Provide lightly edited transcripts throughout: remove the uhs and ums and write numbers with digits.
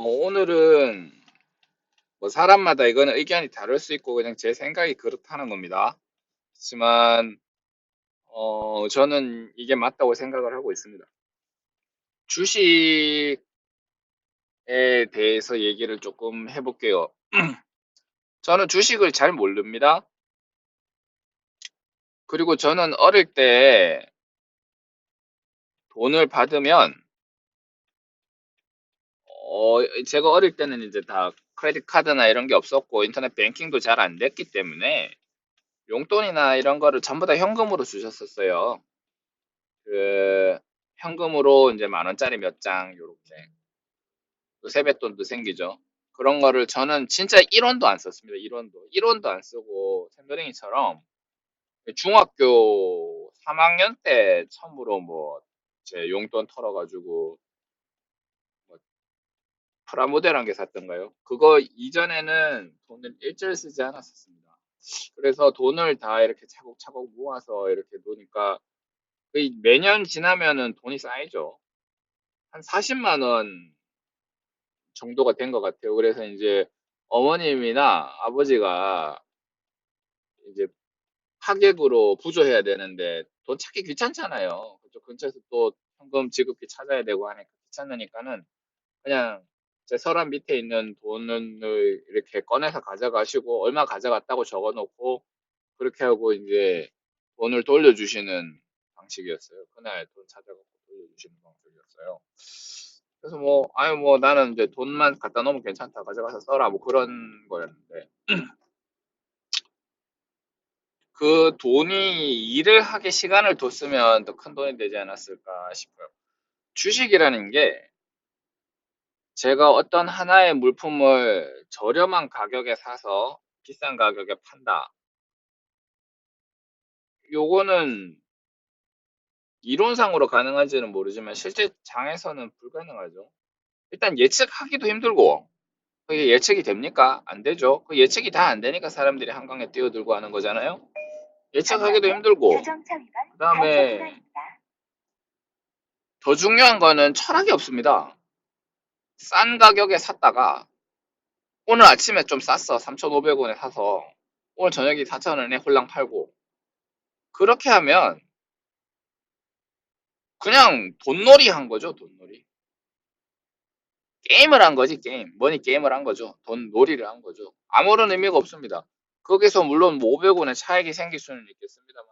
오늘은 뭐 사람마다 이거는 의견이 다를 수 있고 그냥 제 생각이 그렇다는 겁니다. 하지만 저는 이게 맞다고 생각을 하고 있습니다. 주식에 대해서 얘기를 조금 해볼게요. 저는 주식을 잘 모릅니다. 그리고 저는 어릴 때 돈을 받으면 제가 어릴 때는 이제 다 크레딧 카드나 이런 게 없었고 인터넷 뱅킹도 잘 안 됐기 때문에 용돈이나 이런 거를 전부 다 현금으로 주셨었어요. 그 현금으로 이제 만 원짜리 몇 장 요렇게 또 세뱃돈도 생기죠. 그런 거를 저는 진짜 1원도 안 썼습니다. 1원도 안 쓰고 샘더링이처럼 중학교 3학년 때 처음으로 뭐 제 용돈 털어가지고 뭐 프라모델 한 개 샀던가요? 그거 이전에는 돈을 일절 쓰지 않았었습니다. 그래서 돈을 다 이렇게 차곡차곡 모아서 이렇게 놓으니까 매년 지나면은 돈이 쌓이죠. 한 40만 원 정도가 된 것 같아요. 그래서 이제 어머님이나 아버지가 이제 하객으로 부조해야 되는데 돈 찾기 귀찮잖아요. 그쪽 근처에서 또 현금 지급기 찾아야 되고 하니까 귀찮으니까는 그냥 제 서랍 밑에 있는 돈을 이렇게 꺼내서 가져가시고 얼마 가져갔다고 적어놓고 그렇게 하고 이제 돈을 돌려주시는 방식이었어요. 그날 돈 찾아갖고 돌려주시는 방식이었어요. 그래서 뭐, 아유, 뭐, 나는 이제 돈만 갖다 놓으면 괜찮다. 가져가서 써라. 뭐 그런 거였는데. 그 돈이 일을 하게 시간을 뒀으면 더 큰 돈이 되지 않았을까 싶어요. 주식이라는 게 제가 어떤 하나의 물품을 저렴한 가격에 사서 비싼 가격에 판다. 요거는 이론상으로 가능한지는 모르지만 실제 장에서는 불가능하죠. 일단 예측하기도 힘들고 그게 예측이 됩니까? 안 되죠. 그 예측이 다 안 되니까 사람들이 한강에 뛰어들고 하는 거잖아요. 예측하기도 힘들고 그다음에 더 중요한 거는 철학이 없습니다. 싼 가격에 샀다가 오늘 아침에 좀 쌌어. 3,500원에 사서 오늘 저녁에 4,000원에 홀랑 팔고 그렇게 하면 그냥 돈놀이 한 거죠. 돈놀이. 게임을 한 거지 게임. 머니 게임을 한 거죠. 돈놀이를 한 거죠. 아무런 의미가 없습니다. 거기서 물론 뭐 500원의 차익이 생길 수는 있겠습니다만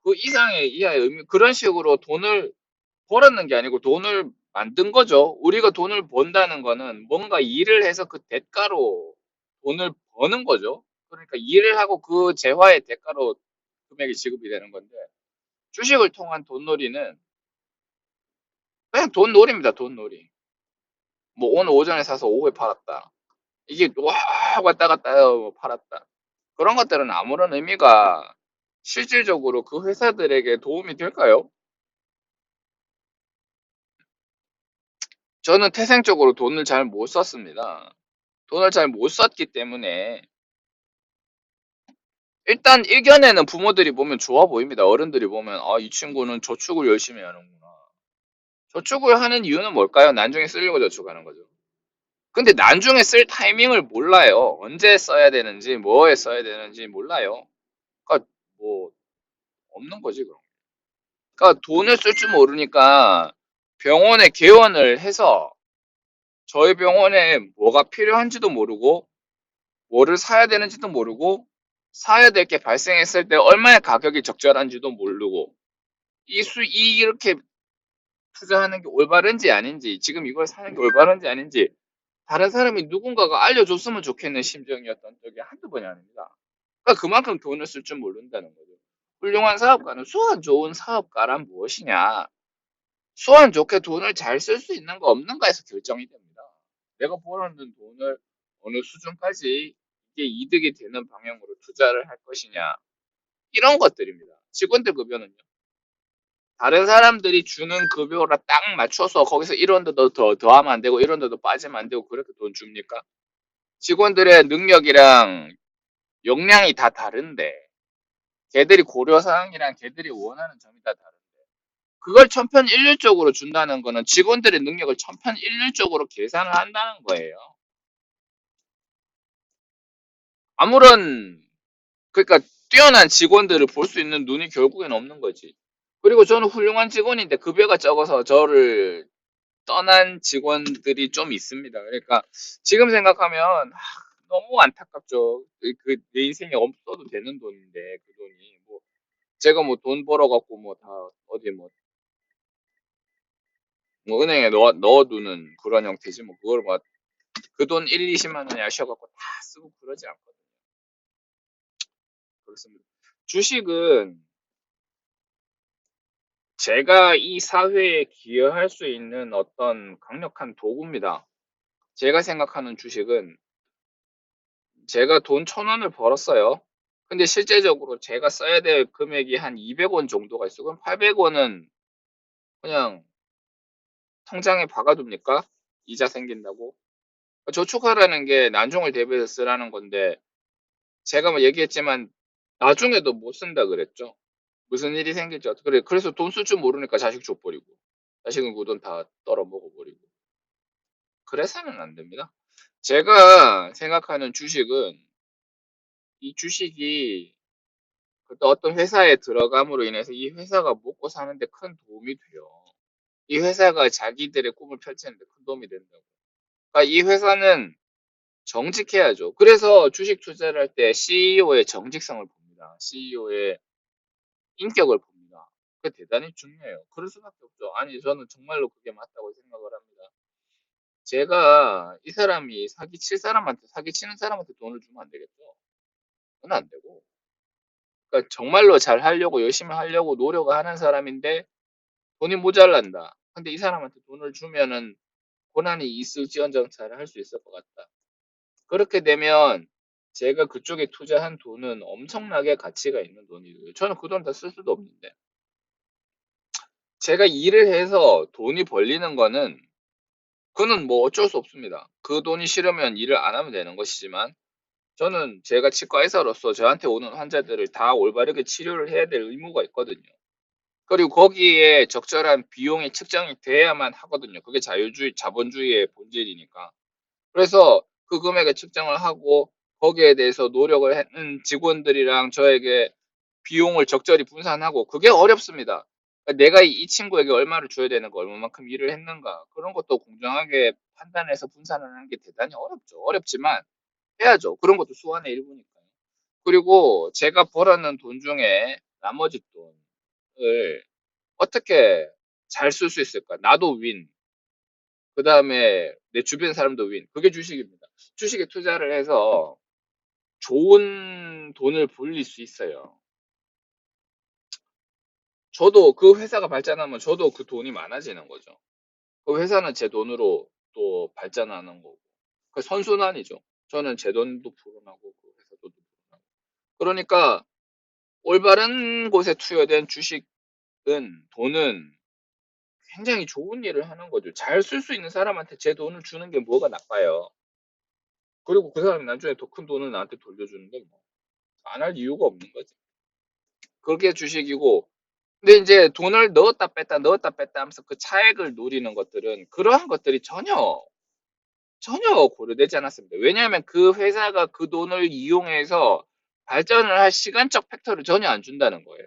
그 이상의 이하의 의미 그런 식으로 돈을 벌었는 게 아니고 돈을 만든 거죠. 우리가 돈을 번다는 거는 뭔가 일을 해서 그 대가로 돈을 버는 거죠. 그러니까 일을 하고 그 재화의 대가로 금액이 지급이 되는 건데 주식을 통한 돈놀이는 그냥 돈놀이입니다. 돈놀이. 뭐 오늘 오전에 사서 오후에 팔았다. 이게 와 왔다 갔다 팔았다. 그런 것들은 아무런 의미가 실질적으로 그 회사들에게 도움이 될까요? 저는 태생적으로 돈을 잘 못 썼습니다. 돈을 잘 못 썼기 때문에 일단 일견에는 부모들이 보면 좋아 보입니다. 어른들이 보면 아, 이 친구는 저축을 열심히 하는구나. 저축을 하는 이유는 뭘까요? 나중에 쓰려고 저축하는 거죠. 근데 나중에 쓸 타이밍을 몰라요. 언제 써야 되는지, 뭐에 써야 되는지 몰라요. 그러니까 뭐 없는 거지 그럼. 그러니까 돈을 쓸 줄 모르니까 병원에 개원을 해서 저희 병원에 뭐가 필요한지도 모르고 뭐를 사야 되는지도 모르고 사야 될 게 발생했을 때 얼마의 가격이 적절한지도 모르고 이렇게 투자하는 게 올바른지 아닌지 지금 이걸 사는 게 올바른지 아닌지 다른 사람이 누군가가 알려줬으면 좋겠는 심정이었던 적이 한두 번이 아닙니다. 그러니까 그만큼 돈을 쓸 줄 모른다는 거죠. 훌륭한 사업가는 수완 좋은 사업가란 무엇이냐? 수완 좋게 돈을 잘 쓸 수 있는 거 없는가에서 결정이 됩니다. 내가 벌어는 돈을 어느 수준까지 이게 이득이 되는 방향으로 투자를 할 것이냐. 이런 것들입니다. 직원들 급여는요. 다른 사람들이 주는 급여라 딱 맞춰서 거기서 1원도 더하면 안 되고 1원도 빠지면 안 되고 그렇게 돈 줍니까? 직원들의 능력이랑 역량이 다 다른데 걔들이 고려사항이랑 걔들이 원하는 점이 다 다른데 그걸 천편일률적으로 준다는 거는 직원들의 능력을 천편일률적으로 계산을 한다는 거예요. 아무런 그러니까 뛰어난 직원들을 볼 수 있는 눈이 결국엔 없는 거지. 그리고 저는 훌륭한 직원인데 급여가 적어서 저를 떠난 직원들이 좀 있습니다. 그러니까 지금 생각하면 너무 안타깝죠. 내 인생에 없어도 되는 돈인데 그 돈이 뭐 제가 뭐 돈 벌어갖고 뭐 다 어디 뭐 은행에 넣어두는 그런 형태지 뭐 그걸 뭐 그 돈 1, 20만 원에 아셔갖고 다 쓰고 그러지 않거든요. 그렇습니다. 주식은 제가 이 사회에 기여할 수 있는 어떤 강력한 도구입니다. 제가 생각하는 주식은 제가 돈 1,000원을 벌었어요. 근데 실제적으로 제가 써야 될 금액이 한 200원 정도가 있어. 그럼 800원은 그냥 통장에 박아둡니까? 이자 생긴다고? 저축하라는 게 난중을 대비해서 쓰라는 건데 제가 뭐 얘기했지만 나중에도 못 쓴다 그랬죠. 무슨 일이 생길지 그래. 그래서 돈 쓸 줄 모르니까 자식 줘버리고 자식은 그 돈 다 떨어 먹어버리고 그래서는 안 됩니다. 제가 생각하는 주식은 이 주식이 어떤 회사에 들어감으로 인해서 이 회사가 먹고 사는데 큰 도움이 돼요. 이 회사가 자기들의 꿈을 펼치는데 큰 도움이 된다고. 그러니까 이 회사는 정직해야죠. 그래서 주식 투자를 할 때 CEO의 정직성을 봅니다. CEO의 인격을 봅니다. 그게 대단히 중요해요. 그럴 수밖에 없죠. 아니, 저는 정말로 그게 맞다고 생각을 합니다. 제가 이 사람이 사기치는 사람한테 돈을 주면 안 되겠죠. 그건 안 되고. 그러니까 정말로 잘 하려고, 열심히 하려고 노력하는 사람인데 돈이 모자란다. 근데 이 사람한테 돈을 주면은 고난이 있을지언정 잘 할 수 있을 것 같다. 그렇게 되면 제가 그쪽에 투자한 돈은 엄청나게 가치가 있는 돈이고요. 저는 그 돈 다 쓸 수도 없는데. 제가 일을 해서 돈이 벌리는 거는 그는 뭐 어쩔 수 없습니다. 그 돈이 싫으면 일을 안 하면 되는 것이지만 저는 제가 치과 의사로서 저한테 오는 환자들을 다 올바르게 치료를 해야 될 의무가 있거든요. 그리고 거기에 적절한 비용이 측정이 돼야만 하거든요. 그게 자본주의의 본질이니까. 그래서 그 금액을 측정을 하고 거기에 대해서 노력을 하는 직원들이랑 저에게 비용을 적절히 분산하고 그게 어렵습니다. 그러니까 내가 이 친구에게 얼마를 줘야 되는가, 얼마만큼 일을 했는가 그런 것도 공정하게 판단해서 분산을 하는 게 대단히 어렵죠. 어렵지만 해야죠. 그런 것도 수완의 일부니까요. 그리고 제가 벌었는 돈 중에 나머지 돈을 어떻게 잘 쓸 수 있을까? 나도 윈, 그 다음에 내 주변 사람도 윈. 그게 주식입니다. 주식에 투자를 해서 좋은 돈을 벌릴 수 있어요. 저도 그 회사가 발전하면 저도 그 돈이 많아지는 거죠. 그 회사는 제 돈으로 또 발전하는 거고. 그 선순환이죠. 저는 제 돈도 불어나고 그 회사 돈도 불어나고. 그러니까 올바른 곳에 투여된 주식은 돈은 굉장히 좋은 일을 하는 거죠. 잘 쓸 수 있는 사람한테 제 돈을 주는 게 뭐가 나빠요. 그리고 그 사람이 나중에 더 큰 돈을 나한테 돌려주는데 뭐 안 할 이유가 없는 거지. 그게 주식이고 근데 이제 돈을 넣었다 뺐다 하면서 그 차액을 노리는 것들은 그러한 것들이 전혀 고려되지 않았습니다. 왜냐하면 그 회사가 그 돈을 이용해서 발전을 할 시간적 팩터를 전혀 안 준다는 거예요.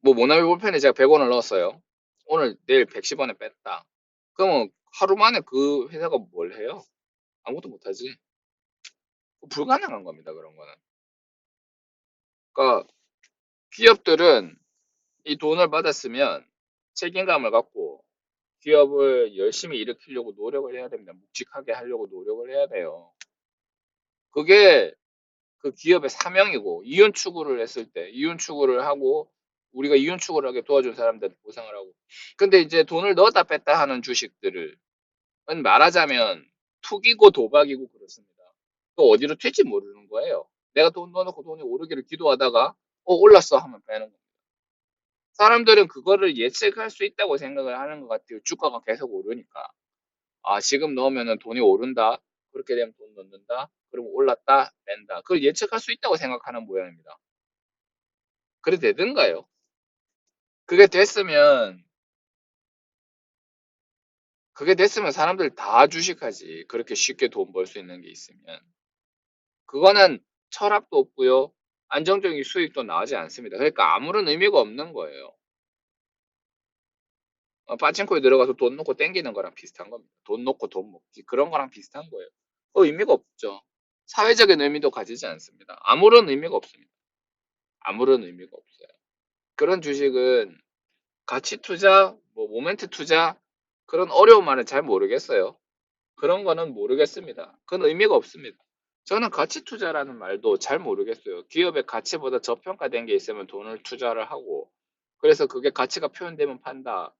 뭐 모나미 볼펜에 제가 100원을 넣었어요. 오늘 내일 110원에 뺐다. 그러면 하루 만에 그 회사가 뭘 해요? 아무것도 못하지. 불가능한 겁니다. 그런 거는. 그러니까 기업들은 이 돈을 받았으면 책임감을 갖고 기업을 열심히 일으키려고 노력을 해야 됩니다. 묵직하게 하려고 노력을 해야 돼요. 그게 그 기업의 사명이고 이윤 추구를 했을 때 이윤 추구를 하고 우리가 이윤 추구를 하게 도와준 사람들한테 보상을 하고 근데 이제 돈을 넣었다 뺐다 하는 주식들을 말하자면 투기고 도박이고 그렇습니다. 또 어디로 튈지 모르는 거예요. 내가 돈 넣어놓고 돈이 오르기를 기도하다가 올랐어 하면 빼는 거예요. 사람들은 그거를 예측할 수 있다고 생각을 하는 것 같아요. 주가가 계속 오르니까. 아, 지금 넣으면 돈이 오른다. 그렇게 되면 돈 넣는다. 그럼 올랐다, 뺀다. 그걸 예측할 수 있다고 생각하는 모양입니다. 그래 되든가요? 그게 됐으면 그게 됐으면 사람들 다 주식하지. 그렇게 쉽게 돈 벌 수 있는 게 있으면. 그거는 철학도 없고요. 안정적인 수익도 나오지 않습니다. 그러니까 아무런 의미가 없는 거예요. 빠칭코에 들어가서 돈 넣고 땡기는 거랑 비슷한 겁니다. 돈 넣고 돈 먹기. 그런 거랑 비슷한 거예요. 의미가 없죠. 사회적인 의미도 가지지 않습니다. 아무런 의미가 없습니다. 아무런 의미가 없어요. 그런 주식은 가치 투자, 뭐 모멘트 투자 그런 어려운 말은 잘 모르겠어요. 그런 거는 모르겠습니다. 그건 의미가 없습니다. 저는 가치 투자라는 말도 잘 모르겠어요. 기업의 가치보다 저평가된 게 있으면 돈을 투자를 하고 그래서 그게 가치가 표현되면 판다.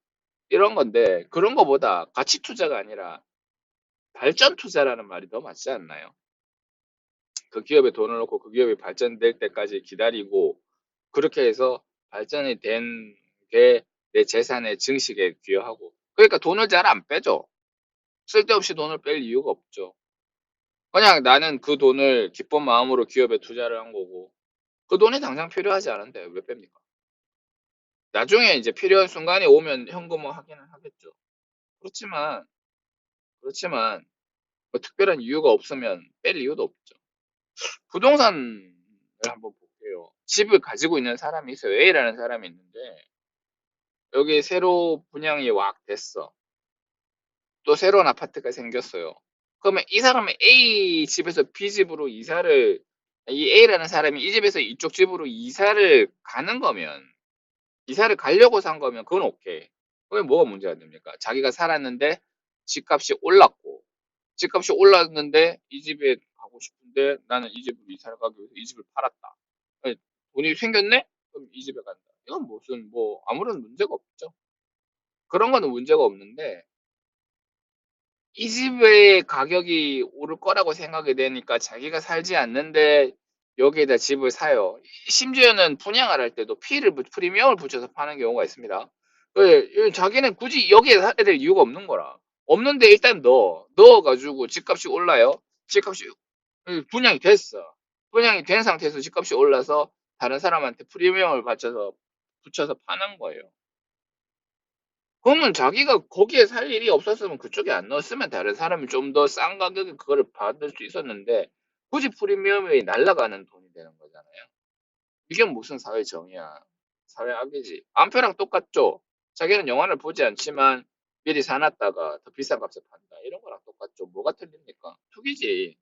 이런 건데 그런 거보다 가치 투자가 아니라 발전 투자라는 말이 더 맞지 않나요? 그 기업에 돈을 넣고 그 기업이 발전될 때까지 기다리고 그렇게 해서 발전이 된 게 내 재산의 증식에 기여하고 그러니까 돈을 잘 안 빼죠. 쓸데없이 돈을 뺄 이유가 없죠. 그냥 나는 그 돈을 기쁜 마음으로 기업에 투자를 한 거고 그 돈이 당장 필요하지 않은데 왜 뺍니까? 나중에 이제 필요한 순간이 오면 현금화 하기는 하겠죠. 그렇지만 그렇지만 뭐 특별한 이유가 없으면 뺄 이유도 없죠. 부동산을 한번 볼게요. 집을 가지고 있는 사람이 있어요. A라는 사람이 있는데 여기 새로 분양이 왁 됐어. 또 새로운 아파트가 생겼어요. 그러면 이 사람은 A 집에서 B 집으로 이사를 이 A라는 사람이 이 집에서 이쪽 집으로 이사를 가는 거면 이사를 가려고 산 거면 그건 오케이. 그게 뭐가 문제가 됩니까? 자기가 살았는데 집값이 올랐고 집값이 올랐는데 이 집에 가고 싶은데 나는 이 집으로 이사를 가기 위해서 이 집을 팔았다. 돈이 생겼네? 그럼 이 집에 간다. 이건 무슨 뭐 아무런 문제가 없죠. 그런 거는 문제가 없는데 이 집의 가격이 오를 거라고 생각이 되니까 자기가 살지 않는데 여기에다 집을 사요. 심지어는 분양을 할 때도 프리미엄을 붙여서 파는 경우가 있습니다. 자기는 굳이 여기에 살야 될 이유가 없는 거라. 없는데 일단 넣어가지고 집값이 올라요. 집값이 분양이 됐어. 분양이 된 상태에서 집값이 올라서 다른 사람한테 프리미엄을 붙여서 파는 거예요. 그러면 자기가 거기에 살 일이 없었으면 그쪽에 안 넣었으면 다른 사람이 좀 더 싼 가격에 그거를 받을 수 있었는데 굳이 프리미엄이 날아가는 돈이 되는 거잖아요. 이게 무슨 사회 정의야. 사회 악이지. 암표랑 똑같죠. 자기는 영화를 보지 않지만 미리 사놨다가 더 비싼 값에 판다. 이런 거랑 똑같죠. 뭐가 틀립니까? 투기지.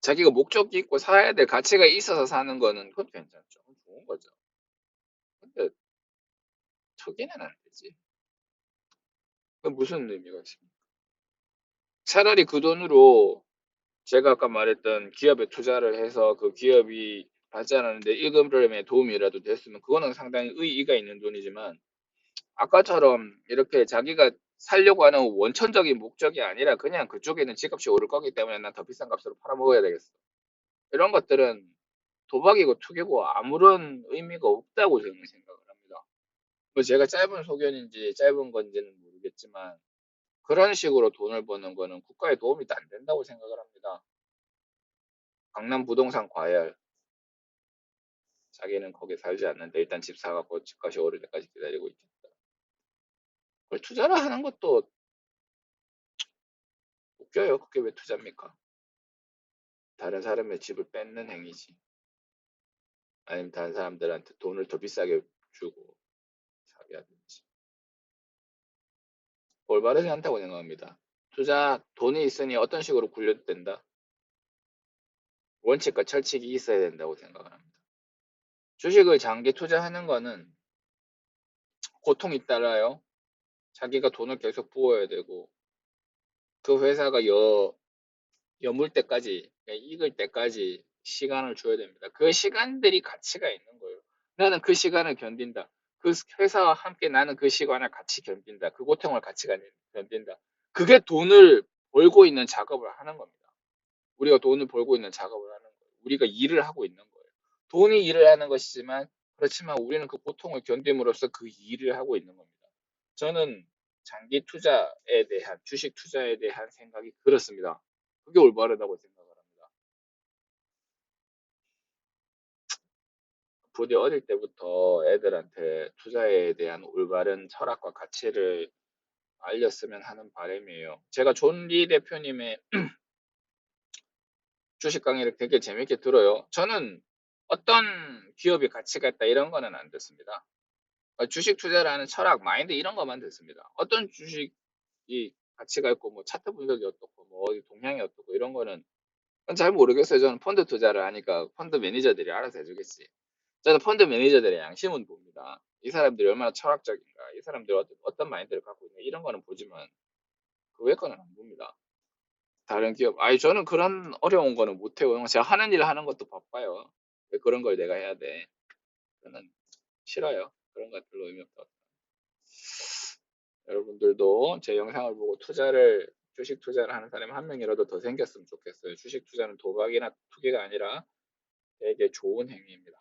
자기가 목적이 있고 사야 될 가치가 있어서 사는 거는 그건 괜찮죠. 그건 좋은 거죠. 근데 투기는 안 되지. 그 무슨 의미가 있습니까? 차라리 그 돈으로 제가 아까 말했던 기업에 투자를 해서 그 기업이 발전하는데 1g의 도움이라도 됐으면 그거는 상당히 의의가 있는 돈이지만 아까처럼 이렇게 자기가 살려고 하는 원천적인 목적이 아니라 그냥 그쪽에는 집값이 오를 거기 때문에 난 더 비싼 값으로 팔아먹어야 되겠어. 이런 것들은 도박이고 투기고 아무런 의미가 없다고 저는 생각을 합니다. 뭐 제가 짧은 소견인지 짧은 건지는 모르겠지만 그런 식으로 돈을 버는 거는 국가에 도움이 안 된다고 생각을 합니다. 강남 부동산 과열. 자기는 거기 살지 않는데 일단 집 사갖고 집값이 오를 때까지 기다리고 있겠다. 그걸 투자를 하는 것도 웃겨요. 그게 왜 투자입니까? 다른 사람의 집을 뺏는 행위지. 아니면 다른 사람들한테 돈을 더 비싸게 주고 사게 하든지. 올바르지 않다고 생각합니다. 투자 돈이 있으니 어떤 식으로 굴려도 된다. 원칙과 철칙이 있어야 된다고 생각을 합니다. 주식을 장기 투자하는 거는 고통이 따라요. 자기가 돈을 계속 부어야 되고 그 회사가 여물 때까지 익을 때까지 시간을 줘야 됩니다. 그 시간들이 가치가 있는 거예요. 나는 그 시간을 견딘다. 그 회사와 함께 나는 그 시간을 같이 견딘다. 그 고통을 같이 견딘다. 그게 돈을 벌고 있는 작업을 하는 겁니다. 우리가 돈을 벌고 있는 작업을 하는 거예요. 우리가 일을 하고 있는 거예요. 돈이 일을 하는 것이지만 그렇지만 우리는 그 고통을 견딤으로써 그 일을 하고 있는 겁니다. 저는 장기 투자에 대한 주식 투자에 대한 생각이 그렇습니다. 그게 올바르다고 생각을 합니다. 부디 어릴 때부터 애들한테 투자에 대한 올바른 철학과 가치를 알렸으면 하는 바람이에요. 제가 존 리 대표님의 주식 강의를 되게 재밌게 들어요. 저는 어떤 기업이 가치가 있다 이런 거는 안 듣습니다. 주식 투자를 하는 철학, 마인드 이런 것만 듣습니다. 어떤 주식이 가치가 있고 뭐 차트 분석이 어떻고 뭐 어디 동향이 어떻고 이런 거는 잘 모르겠어요. 저는 펀드 투자를 하니까 펀드 매니저들이 알아서 해주겠지. 저는 펀드 매니저들의 양심은 봅니다. 이 사람들이 얼마나 철학적인가, 이 사람들이 어떤 마인드를 갖고 있는가 이런 거는 보지만 그 외 거는 안 봅니다. 다른 기업, 아니 저는 그런 어려운 거는 못해요. 제가 하는 일 하는 것도 바빠요. 왜 그런 걸 내가 해야 돼? 저는 싫어요. 그런 거 별로 의미 없다고. 여러분들도 제 영상을 보고 주식 투자를 하는 사람이 한 명이라도 더 생겼으면 좋겠어요. 주식 투자는 도박이나 투기가 아니라 되게 좋은 행위입니다.